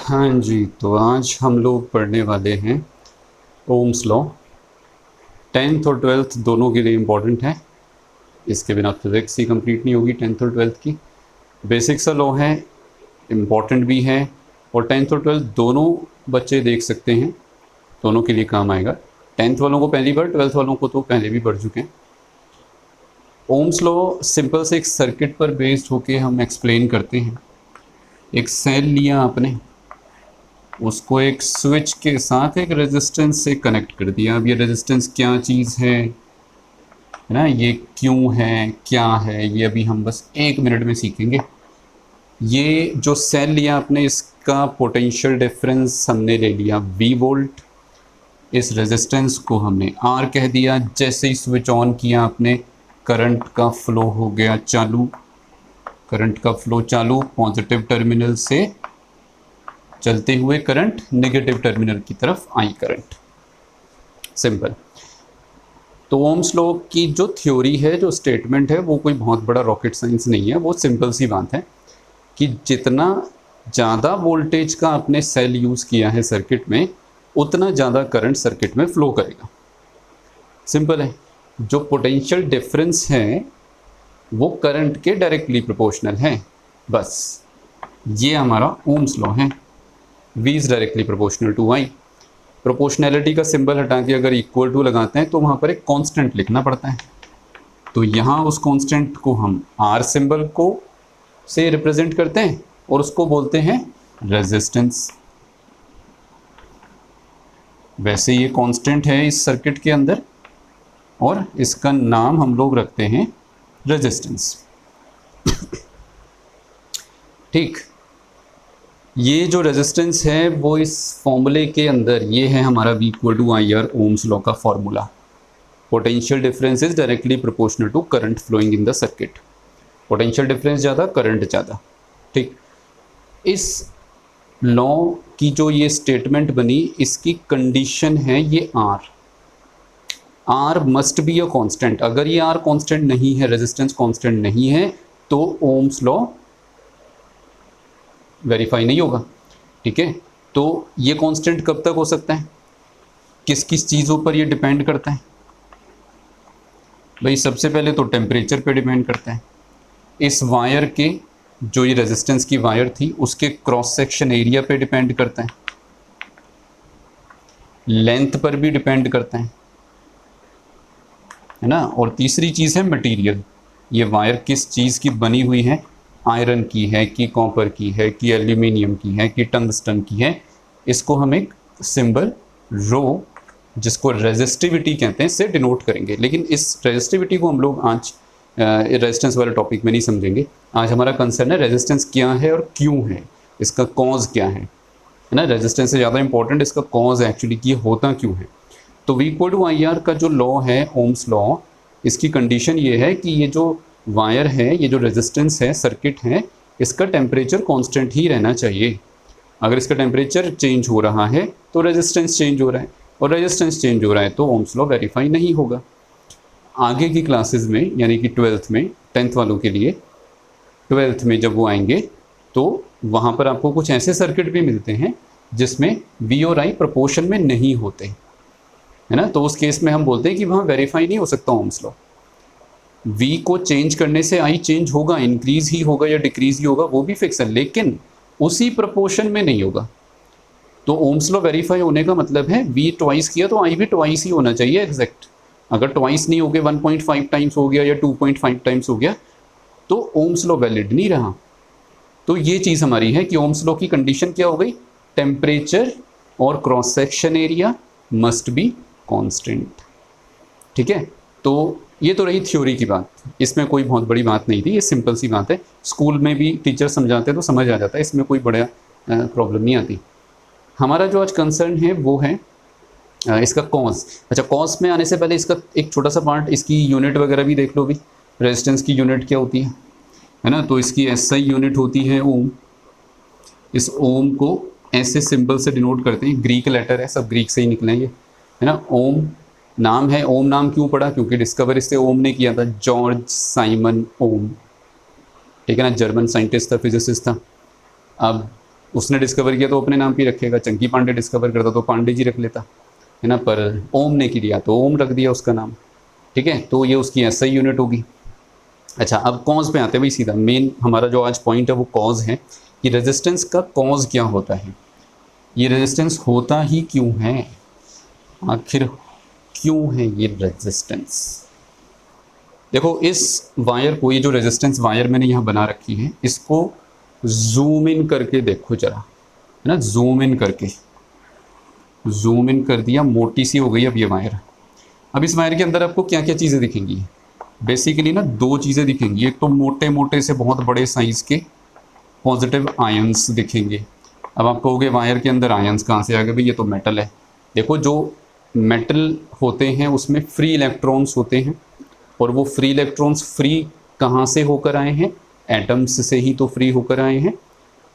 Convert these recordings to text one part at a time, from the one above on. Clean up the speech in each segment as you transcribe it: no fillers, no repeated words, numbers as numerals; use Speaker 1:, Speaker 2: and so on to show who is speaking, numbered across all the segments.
Speaker 1: हाँ जी, तो आज हम लोग पढ़ने वाले हैं ओम्स लॉ। 10th और 12th दोनों के लिए इम्पॉर्टेंट है। इसके बिना फिज़िक्स ही कंप्लीट नहीं होगी 10th और 12th की। बेसिक सा लॉ है, इम्पॉर्टेंट भी है, और 10th और 12th दोनों बच्चे देख सकते हैं, दोनों के लिए काम आएगा। 10th वालों को पहली बार, 12th वालों को तो पहले भी पढ़ चुके हैं। ओम्स लॉ सिंपल से एक सर्किट पर बेस्ड होके हम एक्सप्लेन करते हैं। एक सेल लिया आपने, उसको एक स्विच के साथ एक रेजिस्टेंस से कनेक्ट कर दिया। अब ये रेजिस्टेंस क्या चीज़ है ना, ये क्यों है, क्या है, ये अभी हम बस 1 मिनट में सीखेंगे। ये जो सेल लिया आपने, इसका पोटेंशियल डिफरेंस हमने ले लिया V वोल्ट। इस रेजिस्टेंस को हमने R कह दिया। जैसे ही स्विच ऑन किया आपने, करंट का फ्लो हो गया चालू। करंट का फ्लो चालू, पॉजिटिव टर्मिनल से चलते हुए करंट नेगेटिव टर्मिनल की तरफ आई करंट। सिंपल। तो ओम्स लॉ की जो थ्योरी है, जो स्टेटमेंट है, वो कोई बहुत बड़ा रॉकेट साइंस नहीं है। वो सिंपल सी बात है कि जितना ज़्यादा वोल्टेज का आपने सेल यूज़ किया है सर्किट में, उतना ज़्यादा करंट सर्किट में फ्लो करेगा। सिंपल है। जो पोटेंशियल डिफरेंस है वो करंट के डायरेक्टली प्रोपोर्शनल है। बस ये हमारा ओम्स लॉ है। V is directly proportional to I। Proportionality का सिंबल हटा के अगर इक्वल टू लगाते हैं तो वहाँ पर एक कांस्टेंट लिखना पड़ता है। तो यहाँ उस कांस्टेंट को हम R सिंबल को से रिप्रेजेंट करते हैं और उसको बोलते हैं रेजिस्टेंस। वैसे ये कांस्टेंट है इस सर्किट के अंदर और इसका नाम हम लोग रखते हैं रेजिस्टेंस। ठीक। ये जो रेजिस्टेंस है वो इस फॉर्मूले के अंदर, ये है हमारा V equal to I R, Ohm's law का formula. Potential difference is directly proportional to current flowing in the circuit. Potential difference ज़्यादा, करंट ज़्यादा। ठीक। इस लॉ की जो ये स्टेटमेंट बनी, इसकी कंडीशन है ये R must be a constant. अगर ये R कांस्टेंट नहीं है, रेजिस्टेंस कांस्टेंट नहीं है, तो ओम्स लॉ वेरीफाई नहीं होगा। ठीक है। तो ये कांस्टेंट कब तक हो सकता है, किस किस चीज़ों पर ये डिपेंड करता है? भाई सबसे पहले तो टेम्परेचर पे डिपेंड करता है। इस वायर के, जो ये रेजिस्टेंस की वायर थी, उसके क्रॉस सेक्शन एरिया पे डिपेंड करता है। लेंथ पर भी डिपेंड करता है ना। और तीसरी चीज़ है मटेरियल। ये वायर किस चीज़ की बनी हुई है, आयरन की है कि कॉपर की है कि एल्यूमिनियम की है कि टंगस्टन की है। इसको हम एक सिंबल रो, जिसको रेजिस्टिविटी कहते हैं, से डिनोट करेंगे। लेकिन इस रेजिस्टिविटी को हम लोग आज रेजिस्टेंस वाले टॉपिक में नहीं समझेंगे। आज हमारा कंसर्न है रेजिस्टेंस क्या है और क्यों है, इसका कॉज क्या है ना। रेजिस्टेंस से ज़्यादा इंपॉर्टेंट इसका कॉज एक्चुअली कि होता क्यों है। तो V equal to I R का जो लॉ है, ओम्स लॉ, इसकी कंडीशन ये है कि ये जो वायर है, ये जो रेजिस्टेंस है, सर्किट है, इसका टेम्परेचर कांस्टेंट ही रहना चाहिए। अगर इसका टेम्परेचर चेंज हो रहा है तो रेजिस्टेंस चेंज हो रहा है, और रेजिस्टेंस चेंज हो रहा है तो ओम्स लॉ वेरीफाई नहीं होगा। आगे की क्लासेस में, यानी कि 12th में, 10th वालों के लिए 12th में जब वो आएंगे तो वहाँ पर आपको कुछ ऐसे सर्किट भी मिलते हैं जिसमें V और I प्रोपोर्शन में नहीं होते, है ना। तो उस केस में हम बोलते हैं कि वहाँ वेरीफाई नहीं हो सकता ओम्स लॉ। V को चेंज करने से I चेंज होगा, इंक्रीज ही होगा या डिक्रीज ही होगा, वो भी फिक्स है, लेकिन उसी प्रोपोर्शन में नहीं होगा। तो ओम्स लॉ वेरीफाई होने का मतलब है V ट्वाइस किया तो I भी ट्वाइस ही होना चाहिए एग्जैक्ट। अगर ट्वाइस नहीं हो गया, 1.5 टाइम्स हो गया या 2.5 टाइम्स हो गया, तो ओम्स लॉ वैलिड नहीं रहा। तो ये चीज़ हमारी है कि ओम्स लॉ की कंडीशन क्या हो गई, टेम्परेचर और cross section area must be constant. ठीक है। तो ये तो रही थ्योरी की बात, इसमें कोई बहुत बड़ी बात नहीं थी, ये सिंपल सी बात है। स्कूल में भी टीचर समझाते हैं तो समझ आ जाता है, इसमें कोई बड़ा प्रॉब्लम नहीं आती। हमारा जो आज कंसर्न है वो है इसका कॉज। अच्छा, कॉज में आने से पहले इसका एक छोटा सा पार्ट, इसकी यूनिट वगैरह भी देख लो भी। रेजिस्टेंस की यूनिट क्या होती है ना। तो इसकी SI यूनिट होती है ओम। इस ओम को ऐसे सिंबल से डिनोट करते हैं, ग्रीक लेटर है, सब ग्रीक से ही निकले ये, है ना। ओम नाम है। ओम नाम क्यों पड़ा, क्योंकि डिस्कवर इससे ओम ने किया था, जॉर्ज साइमन ओम। ठीक है ना, जर्मन साइंटिस्ट था, फिजिसिस्ट था। अब उसने डिस्कवर किया तो अपने नाम पे रखेगा, चंकी पांडे डिस्कवर करता तो पांडे जी रख लेता, है ना, पर ओम ने किया तो ओम रख दिया उसका नाम, ठीक है, तो ये उसकी एसआई यूनिट होगी। अच्छा, अब कॉज पे आते हैं भाई सीधा, मेन हमारा जो आज पॉइंट है वो कॉज है कि रेजिस्टेंस का कॉज क्या होता है, ये रेजिस्टेंस होता ही क्यों है, आखिर क्यों है ये रेजिस्टेंस। देखो इस वायर को, ये जो रेजिस्टेंस वायर मैंने यहाँ बना रखी है, इसको जूम इन करके देखो जरा, है ना, जूम इन करके, जूम इन कर दिया, मोटी सी हो गई अब ये वायर। अब इस वायर के अंदर आपको क्या क्या चीज़ें दिखेंगी, बेसिकली ना दो चीज़ें दिखेंगी, एक तो मोटे मोटे से बहुत बड़े साइज़ के पॉजिटिव आयंस दिखेंगे। अब आप कहोगे वायर के अंदर आयंस कहाँ से आ गए भाई, ये तो मेटल है। देखो जो मेटल होते हैं उसमें फ्री इलेक्ट्रॉन्स होते हैं, और वो फ्री इलेक्ट्रॉन्स फ्री कहाँ से होकर आए हैं, एटम्स से ही तो फ्री होकर आए हैं।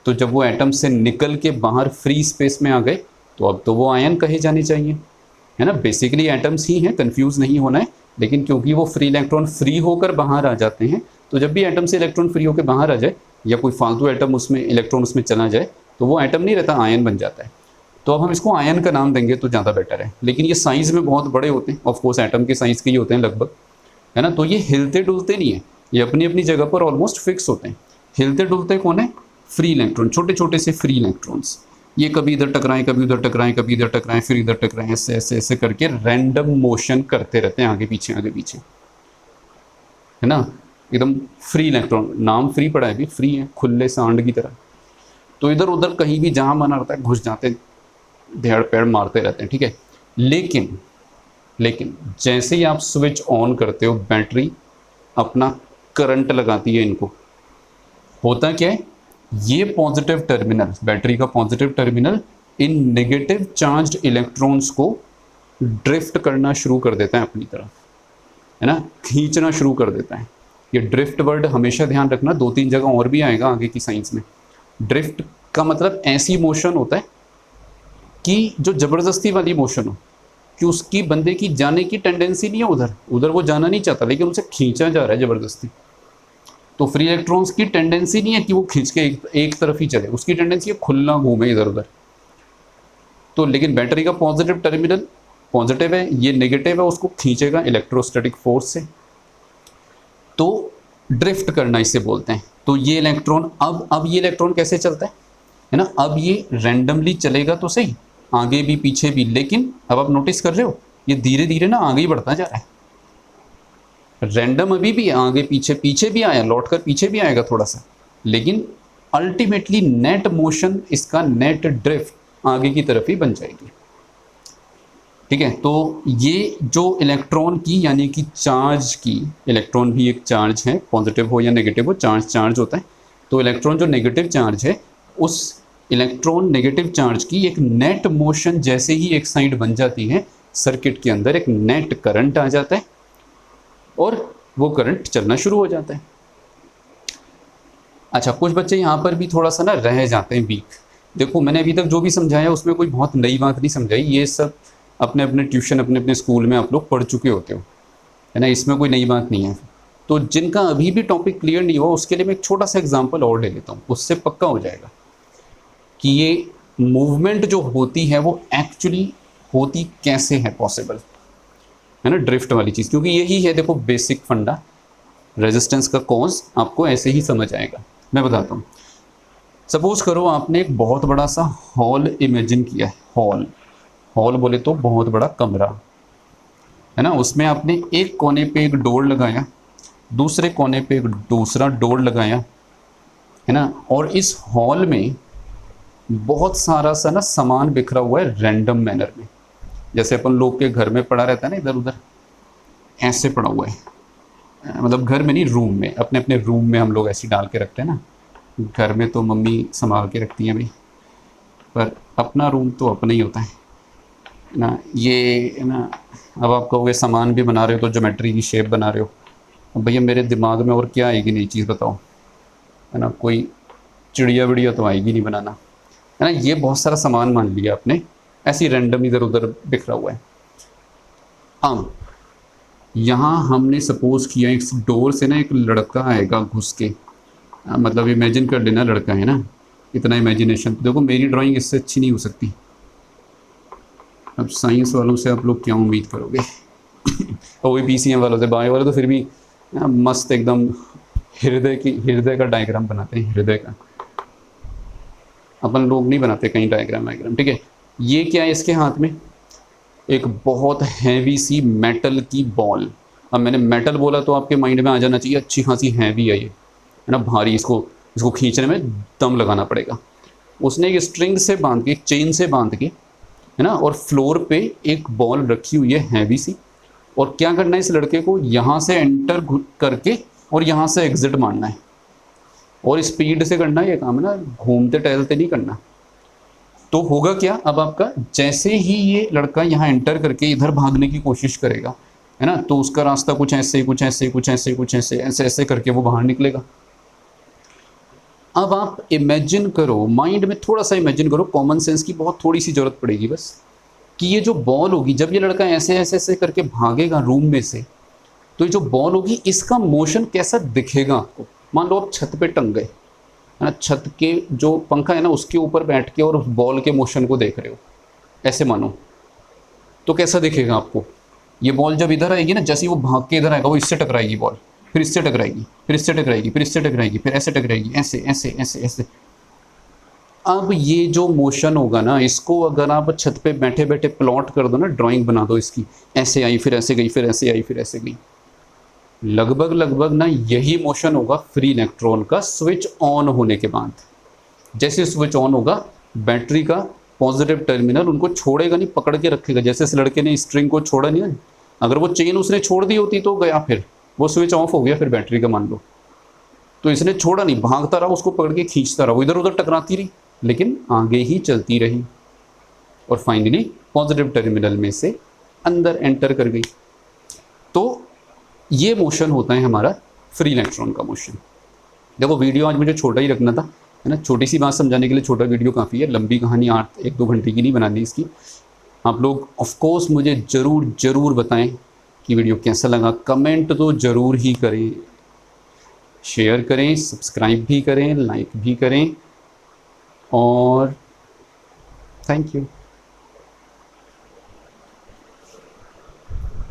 Speaker 1: तो जब वो एटम से निकल के बाहर फ्री स्पेस में आ गए तो अब तो वो आयन कहे जाने चाहिए, है ना, बेसिकली एटम्स ही हैं, कंफ्यूज नहीं होना है। लेकिन क्योंकि वो फ्री इलेक्ट्रॉन फ्री होकर बाहर आ जाते हैं, तो जब भी एटम से इलेक्ट्रॉन फ्री होकर बाहर आ जाए या कोई फालतू एटम उसमें इलेक्ट्रॉन उसमें चला जाए तो वो एटम नहीं रहता, आयन बन जाता है। तो अब हम इसको आयन का नाम देंगे तो ज़्यादा बेटर है। लेकिन ये साइज़ में बहुत बड़े होते हैं, ऑफकोर्स एटम के साइज़ के ही होते हैं लगभग, है ना, तो ये हिलते डुलते नहीं है, ये अपनी अपनी जगह पर ऑलमोस्ट फिक्स होते हैं। हिलते डुलते कौन है, फ्री इलेक्ट्रॉन, छोटे छोटे से फ्री इलेक्ट्रॉन्स, ये कभी इधर टकराएं, कभी उधर टकराएं, कभी इधर टकराएं, फिर इधर टकराएं, ऐसे ऐसे ऐसे करके रैंडम मोशन करते रहते हैं, आगे पीछे आगे पीछे, है ना, एकदम फ्री इलेक्ट्रॉन। नाम फ्री पड़ा है भी, फ्री है, खुले सांड की तरह। तो इधर उधर कहीं भी जहाँ मन आता है घुस जाते, धेड़ पेड़ मारते रहते हैं, ठीक है। लेकिन जैसे ही आप स्विच ऑन करते हो, बैटरी अपना करंट लगाती है इनको, होता क्या है, ये पॉजिटिव टर्मिनल, बैटरी का positive terminal in negative charged electrons को ड्रिफ्ट करना शुरू कर देता है अपनी तरफ, है ना, खींचना शुरू कर देता है। ये ड्रिफ्ट वर्ड हमेशा ध्यान रखना, 2-3 जगह और भी आएगा आगे की साइंस में। ड्रिफ्ट का मतलब ऐसी मोशन होता है कि जो ज़बरदस्ती वाली मोशन हो, कि उसकी बंदे की जाने की टेंडेंसी नहीं है उधर, उधर वो जाना नहीं चाहता लेकिन उसे खींचा जा रहा है ज़बरदस्ती। तो फ्री इलेक्ट्रॉन्स की टेंडेंसी नहीं है कि वो खींच के एक तरफ ही चले, उसकी टेंडेंसी है खुला घूमे इधर उधर। तो लेकिन बैटरी का पॉजिटिव टर्मिनल पॉजिटिव है, ये नेगेटिव है, उसको खींचेगा इलेक्ट्रोस्टैटिक फोर्स से, तो ड्रिफ्ट करना इसे बोलते हैं। तो ये इलेक्ट्रॉन अब ये इलेक्ट्रॉन कैसे चलता है ना, अब ये रैंडमली चलेगा तो सही, आगे भी पीछे भी, लेकिन अब आप नोटिस कर रहे हो ये धीरे धीरे ना आगे ही बढ़ता जा रहा है। रैंडम अभी भी आगे पीछे, पीछे भी आया, लौट कर पीछे भी आएगा थोड़ा सा, लेकिन अल्टीमेटली नेट मोशन इसका नेट ड्रिफ्ट आगे की तरफ ही बन जाएगी, ठीक है। तो ये जो इलेक्ट्रॉन की यानी कि चार्ज की, इलेक्ट्रॉन भी एक चार्ज है, पॉजिटिव हो या नेगेटिव हो, चार्ज होता है। तो इलेक्ट्रॉन जो नेगेटिव चार्ज है, उस इलेक्ट्रॉन नेगेटिव चार्ज की एक नेट मोशन जैसे ही एक साइड बन जाती है, सर्किट के अंदर एक नेट करंट आ जाता है और वो करंट चलना शुरू हो जाता है। अच्छा, कुछ बच्चे यहाँ पर भी थोड़ा सा ना रह जाते हैं वीक। देखो मैंने अभी तक जो भी समझाया उसमें कोई बहुत नई बात नहीं समझाई, ये सब अपने अपने ट्यूशन अपने अपने स्कूल में आप लोग पढ़ चुके होते हो, है ना, इसमें कोई नई बात नहीं है। तो जिनका अभी भी टॉपिक क्लियर नहीं हुआ उसके लिए मैं एक छोटा सा एग्जाम्पल और ले लेता हूँ, उससे पक्का हो जाएगा कि ये मूवमेंट जो होती है वो एक्चुअली होती कैसे है पॉसिबल, है ना, ड्रिफ्ट वाली चीज़। क्योंकि यही है देखो बेसिक फंडा, रेजिस्टेंस का कॉज आपको ऐसे ही समझ आएगा। मैं बताता हूँ, सपोज करो आपने एक बहुत बड़ा सा हॉल इमेजिन किया है, हॉल बोले तो बहुत बड़ा कमरा, है ना, उसमें आपने एक कोने पे एक डोर लगाया, दूसरे कोने पे एक दूसरा डोर लगाया, है ना, और इस हॉल में बहुत सारा सा ना सामान बिखरा हुआ है रैंडम मैनर में, जैसे अपन लोग के घर में पड़ा रहता है ना, इधर उधर ऐसे पड़ा हुआ है, मतलब घर में नहीं, रूम में, अपने अपने रूम में हम लोग ऐसे डाल के रखते हैं ना। घर में तो मम्मी संभाल के रखती हैं भाई, पर अपना रूम तो अपना ही होता है ना। ये ना, अब आप कहोगे सामान भी बना रहे हो तो ज्योमेट्री की शेप बना रहे हो, अब भैया मेरे दिमाग में और क्या आएगी नई चीज़ बताओ, है ना, कोई चिड़िया विड़िया तो आएगी नहीं बनाना, है ना। ये बहुत सारा सामान मान लिया आपने, ऐसी रैंडम इधर उधर बिखरा हुआ है। अब यहाँ हमने सपोज किया इस डोर से ना एक लड़का आएगा घुस के, मतलब इमेजिन कर लेना लड़का है ना, इतना इमेजिनेशन। देखो मेरी ड्राइंग इससे अच्छी नहीं हो सकती। अब साइंस वालों से आप लोग क्या उम्मीद करोगे और वही PCM वालों से। बायो वाले तो फिर भी मस्त एकदम हृदय का डायग्राम बनाते हैं, हृदय का। अपन लोग नहीं बनाते कहीं डायग्राम वायग्राम, ठीक है। ये क्या है इसके हाथ में? एक बहुत हैवी सी मेटल की बॉल। अब मैंने मेटल बोला तो आपके माइंड में आ जाना चाहिए अच्छी खासी हैवी है ये, है ना, भारी। इसको खींचने में दम लगाना पड़ेगा। उसने एक स्ट्रिंग से बांध के, एक चेन से बांध के, है ना, और फ्लोर पे एक बॉल रखी हुई है हैवी सी। और क्या करना है इस लड़के को, यहाँ से एंटर करके और यहाँ से एग्जिट मारना है। और स्पीड से करना है ये काम, है ना, घूमते टहलते नहीं करना। तो होगा क्या अब आपका, जैसे ही ये लड़का यहाँ एंटर करके इधर भागने की कोशिश करेगा, है ना, तो उसका रास्ता कुछ ऐसे कुछ ऐसे कुछ ऐसे कुछ ऐसे ऐसे ऐसे करके वो बाहर निकलेगा। अब आप इमेजिन करो, माइंड में थोड़ा सा इमेजिन करो, कॉमन सेंस की बहुत थोड़ी सी जरूरत पड़ेगी बस, कि ये जो बॉल होगी, जब ये लड़का ऐसे ऐसे ऐसे करके भागेगा रूम में से, तो ये जो बॉल होगी इसका मोशन कैसा दिखेगा आपको। मान लो आप छत पे टंग गए, है ना, छत के जो पंखा है ना उसके ऊपर बैठ के और उस बॉल के मोशन को देख रहे हो, ऐसे मानो, तो कैसा दिखेगा आपको। ये बॉल जब इधर आएगी ना, जैसे ही वो भाग के इधर आएगा, वो इससे टकराएगी बॉल, फिर इससे टकराएगी, फिर इससे टकराएगी, फिर इससे टकराएगी, फिर ऐसे टकराएगी, ऐसे ऐसे ऐसे ऐसे। अब ये जो मोशन होगा ना, इसको अगर आप छत पे बैठे बैठे प्लॉट कर दो ना, ड्राइंग बना दो इसकी, ऐसे आई फिर ऐसे गई, फिर ऐसे आई फिर ऐसे गई, लगभग लगभग ना यही मोशन होगा फ्री इलेक्ट्रॉन का स्विच ऑन होने के बाद। जैसे स्विच ऑन होगा, बैटरी का पॉजिटिव टर्मिनल उनको छोड़ेगा नहीं, पकड़ के रखेगा। जैसे इस लड़के ने स्ट्रिंग को छोड़ा नहीं, अगर वो चेन उसने छोड़ दी होती तो गया, फिर वो स्विच ऑफ हो गया फिर बैटरी का, मान लो। तो इसने छोड़ा नहीं, भागता रहा, उसको पकड़ के खींचता रहा, वो इधर उधर टकराती रही लेकिन आगे ही चलती रही, और फाइनली पॉजिटिव टर्मिनल में से अंदर एंटर कर गई। तो ये मोशन होता है हमारा फ्री इलेक्ट्रॉन का मोशन। देखो वीडियो आज मुझे छोटा ही रखना था, है ना, छोटी सी बात समझाने के लिए छोटा वीडियो काफ़ी है, लंबी कहानी 1-2 घंटे की नहीं बनानी इसकी। आप लोग ऑफ कोर्स मुझे ज़रूर बताएं कि वीडियो कैसा लगा। कमेंट तो ज़रूर ही करें, शेयर करें, सब्सक्राइब भी करें, लाइक भी करें, और थैंक यू।